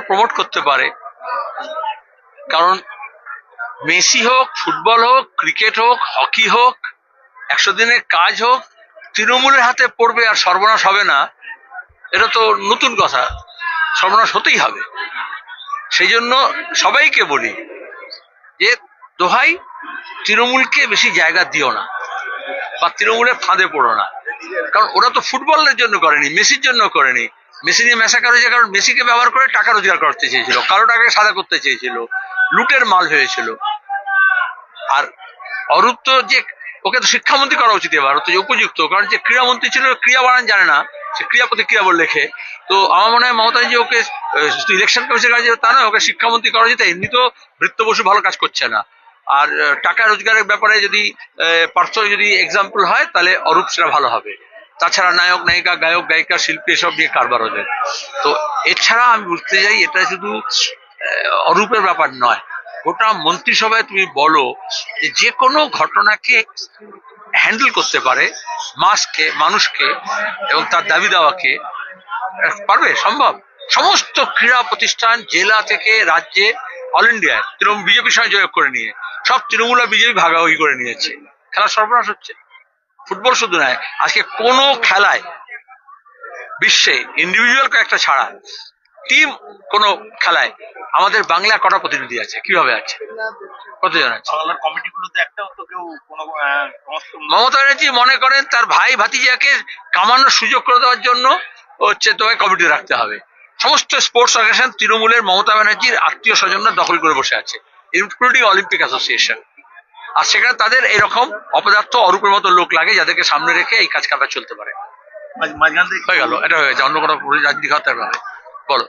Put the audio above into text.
Promote করতে পারে। কারণ মেসি হোক, ফুটবল হোক, ক্রিকেট হোক, হকি হোক, 100 দিনের কাজ হোক, তৃণমূলের হাতে পড়বে আর সর্বনাশ হবে না, এটা তো নতুন কথা। সর্বনাশ হতেই হবে। সেই জন্য সবাইকে বলি যে দোহাই, তৃণমূলকে বেশি জায়গা দিও না বা তৃণমূলের ফাঁদে পড়ো না। কারণ ওরা তো ফুটবলের জন্য করেনি, মেসির জন্য করেনি। মেসি নিয়ে ম্যাসাকার হয়েছে কারণ মেসিকে ব্যবহার করে টাকা রোজগার করতে চেয়েছিল, কারো টাকাকে সাদা করতে চেয়েছিল, লুটের মাল হয়েছিল। আর অরূপ তো যে, ওকে তো শিক্ষামন্ত্রী করা উচিত এবার, তো উপযুক্ত। কারণ যে ক্রীড়ামন্ত্রী ছিল, ক্রিয়া বানান জানে না, সে ক্রিয়া প্রতিক্রিয়া বলে লেখে। তো আমার মনে হয় মমতা যে ওকে ইলেকশন কমিশনের কাছে তা নয়, ওকে শিক্ষামন্ত্রী করা উচিত। এমনি তো বৃত্ত বসু ভালো কাজ করছে না। আর টাকা রোজগারের ব্যাপারে যদি পার্থ যদি এক্সাম্পল হয়, তাহলে অরূপ সেটা ভালো হবে। তাছাড়া নায়ক নায়িকা, গায়ক গায়িকা, শিল্পী, এসব নিয়ে কারবার ওদের। তো এছাড়া আমি বুঝতে চাই, এটা শুধু অরূপের ব্যাপার নয়। গোটা মন্ত্রিসভায় তুমি বলো যে কোনো ঘটনাকে হ্যান্ডেল করতে পারে, মাসকে, মানুষকে এবং তার দাবি দাওয়াকে পারবে, সম্ভব। সমস্ত ক্রীড়া প্রতিষ্ঠান জেলা থেকে রাজ্যে, অল ইন্ডিয়ায় তৃণমূল বিজেপির সঙ্গে যোগ করে নিয়ে সব তৃণমূল আর বিজেপি ভাগাভাগি করে নিয়েছে। খেলা সর্বনাশ হচ্ছে। ফুটবল শুধু নয়, আজকে কোনো খেলায় বিশ্বে ইন্ডিভিজুয়াল কয়েকটা ছাড়া টিম কোন খেলায় আমাদের বাংলা কটা প্রতিনিধি আছে, কিভাবে আছে, কতজন আছে? মমতা ব্যানার্জি মনে করেন তার ভাই ভাতিজাকে কামানোর সুযোগ করে দেওয়ার জন্য হচ্ছে তোমায় কমিটি রাখতে হবে। সমস্ত স্পোর্টস অর্গানাইজেশন তৃণমূলের মমতা ব্যানার্জির আত্মীয় স্বজনরা দখল করে বসে আছে, ইনক্লুডিং অলিম্পিক অ্যাসোসিয়েশন। আর সেখানে তাদের এরকম অপদার্থ অরূপের মতো লোক লাগে, যাদেরকে সামনে রেখে এই কাজ কারবার চলতে পারে। হয়ে গেল, এটা হয়ে গেছে। অন্য কোনো রাজনীতি খাতে পারে বলো।